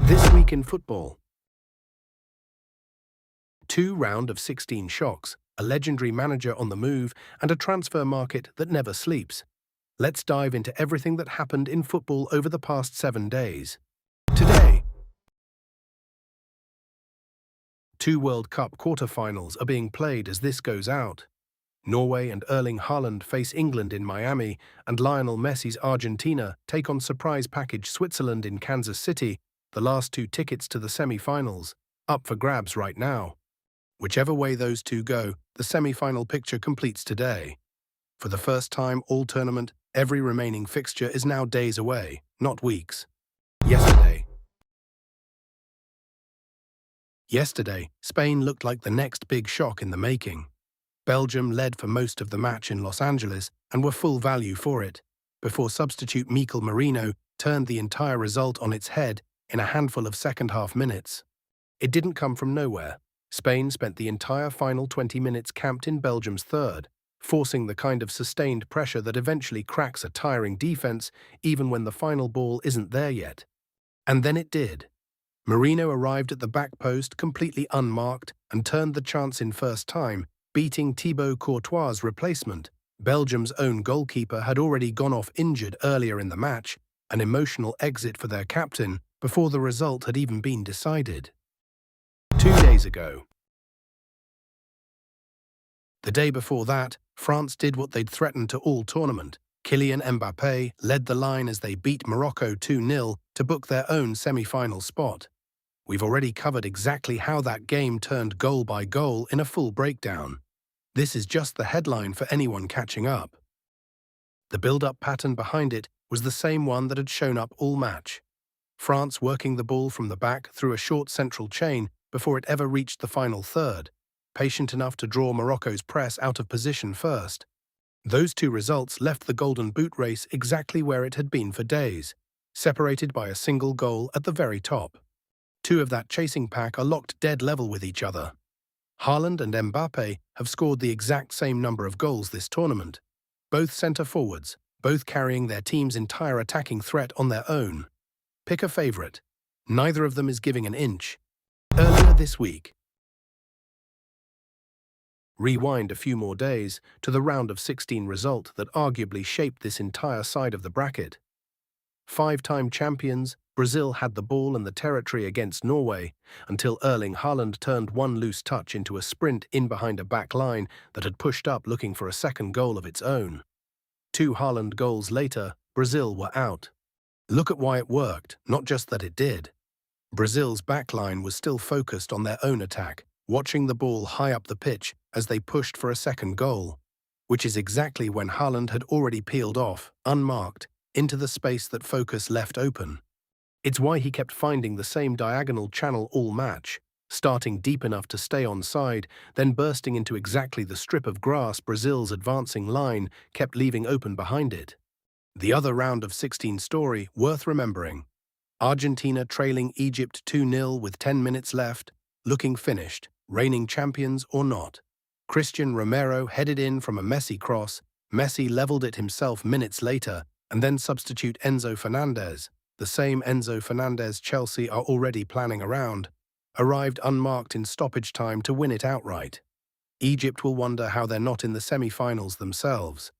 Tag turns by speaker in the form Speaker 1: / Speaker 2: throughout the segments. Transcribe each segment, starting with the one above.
Speaker 1: This week in football. 2 round of 16 shocks, a legendary manager on the move, and a transfer market that never sleeps. Let's dive into everything that happened in football over the past 7 days. Today, 2 World Cup quarterfinals are being played as this goes out. Norway and Erling Haaland face England in Miami, and Lionel Messi's Argentina take on surprise package Switzerland in Kansas City, the last 2 tickets to the semi-finals, up for grabs right now. Whichever way those 2 go, the semi-final picture completes today. For the first time all tournament, every remaining fixture is now days away, not weeks. Yesterday, Spain looked like the next big shock in the making. Belgium led for most of the match in Los Angeles and were full value for it, before substitute Mikel Merino turned the entire result on its head in a handful of second-half minutes. It didn't come from nowhere. Spain spent the entire final 20 minutes camped in Belgium's third, forcing the kind of sustained pressure that eventually cracks a tiring defense even when the final ball isn't there yet. And then it did. Merino arrived at the back post completely unmarked and turned the chance in first time, beating Thibaut Courtois' replacement. Belgium's own goalkeeper had already gone off injured earlier in the match, an emotional exit for their captain before the result had even been decided. 2 days ago. The day before that, France did what they'd threatened to all tournament. Kylian Mbappé led the line as they beat Morocco 2-0 to book their own semi-final spot. We've already covered exactly how that game turned goal by goal in a full breakdown. This is just the headline for anyone catching up. The build-up pattern behind it was the same one that had shown up all match. France working the ball from the back through a short central chain before it ever reached the final third, patient enough to draw Morocco's press out of position first. Those 2 results left the Golden Boot race exactly where it had been for days, separated by a single goal at the very top. 2 of that chasing pack are locked dead level with each other. Haaland and Mbappé have scored the exact same number of goals this tournament, both centre-forwards, both carrying their team's entire attacking threat on their own. Pick a favourite. Neither of them is giving an inch. Earlier this week. Rewind a few more days to the round of 16 result that arguably shaped this entire side of the bracket. 5-time champions, Brazil had the ball and the territory against Norway until Erling Haaland turned one loose touch into a sprint in behind a back line that had pushed up looking for a second goal of its own. 2 Haaland goals later, Brazil were out. Look at why it worked, not just that it did. Brazil's backline was still focused on their own attack, watching the ball high up the pitch as they pushed for a second goal, which is exactly when Haaland had already peeled off, unmarked, into the space that focus left open. It's why he kept finding the same diagonal channel all match, starting deep enough to stay onside, then bursting into exactly the strip of grass Brazil's advancing line kept leaving open behind it. The other round of 16 story worth remembering. Argentina trailing Egypt 2-0 with 10 minutes left, looking finished, reigning champions or not. Christian Romero headed in from a Messi cross, Messi levelled it himself minutes later, and then substitute Enzo Fernández, the same Enzo Fernández Chelsea are already planning around, arrived unmarked in stoppage time to win it outright. Egypt will wonder how they're not in the semi-finals themselves.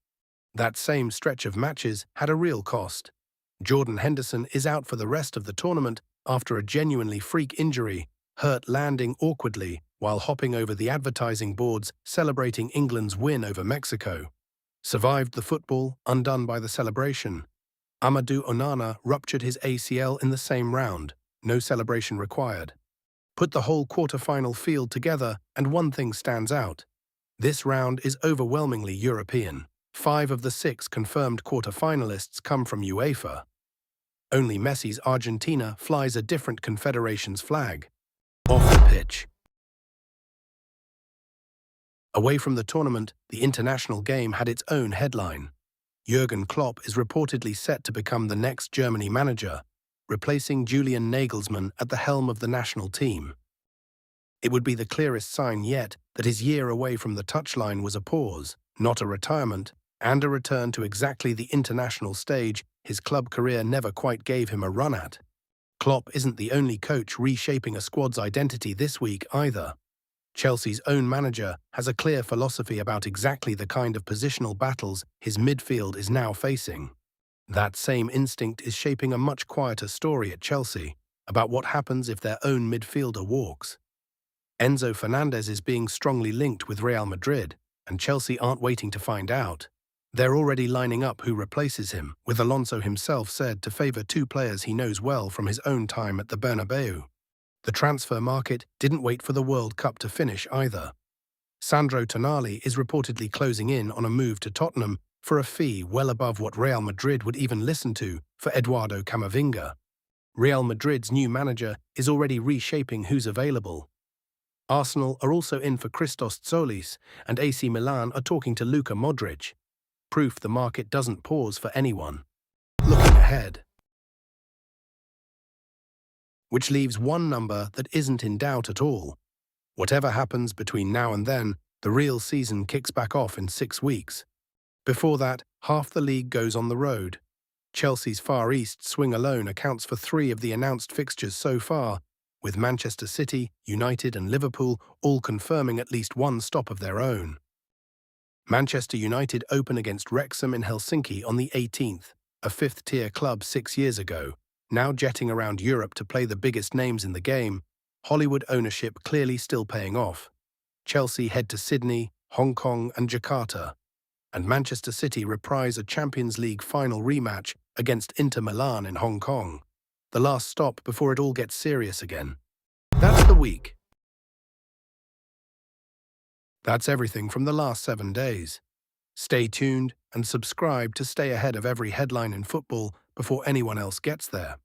Speaker 1: That same stretch of matches had a real cost. Jordan Henderson is out for the rest of the tournament after a genuinely freak injury, hurt landing awkwardly while hopping over the advertising boards celebrating England's win over Mexico. Survived the football, undone by the celebration. Amadou Onana ruptured his ACL in the same round, no celebration required. Put the whole quarter-final field together and one thing stands out. This round is overwhelmingly European. 5 of the 6 confirmed quarter-finalists come from UEFA. Only Messi's Argentina flies a different confederation's flag. Off the pitch. Away from the tournament, the international game had its own headline. Jürgen Klopp is reportedly set to become the next Germany manager, replacing Julian Nagelsmann at the helm of the national team. It would be the clearest sign yet that his year away from the touchline was a pause, not a retirement, and a return to exactly the international stage his club career never quite gave him a run at. Klopp isn't the only coach reshaping a squad's identity this week either. Chelsea's own manager has a clear philosophy about exactly the kind of positional battles his midfield is now facing. That same instinct is shaping a much quieter story at Chelsea about what happens if their own midfielder walks. Enzo Fernández is being strongly linked with Real Madrid, and Chelsea aren't waiting to find out. They're already lining up who replaces him, with Alonso himself said to favour two players he knows well from his own time at the Bernabeu. The transfer market didn't wait for the World Cup to finish either. Sandro Tonali is reportedly closing in on a move to Tottenham for a fee well above what Real Madrid would even listen to for Eduardo Camavinga. Real Madrid's new manager is already reshaping who's available. Arsenal are also in for Christos Tzolis, and AC Milan are talking to Luka Modric. Proof the market doesn't pause for anyone. Looking ahead. Which leaves one number that isn't in doubt at all. Whatever happens between now and then, the real season kicks back off in 6 weeks. Before that, half the league goes on the road. Chelsea's Far East swing alone accounts for 3 of the announced fixtures so far, with Manchester City, United and Liverpool all confirming at least one stop of their own. Manchester United open against Wrexham in Helsinki on the 18th, a 5th-tier club 6 years ago, now jetting around Europe to play the biggest names in the game. Hollywood ownership clearly still paying off. Chelsea head to Sydney, Hong Kong and Jakarta, and Manchester City reprise a Champions League final rematch against Inter Milan in Hong Kong, the last stop before it all gets serious again. That's the week. That's everything from the last 7 days. Stay tuned and subscribe to stay ahead of every headline in football before anyone else gets there.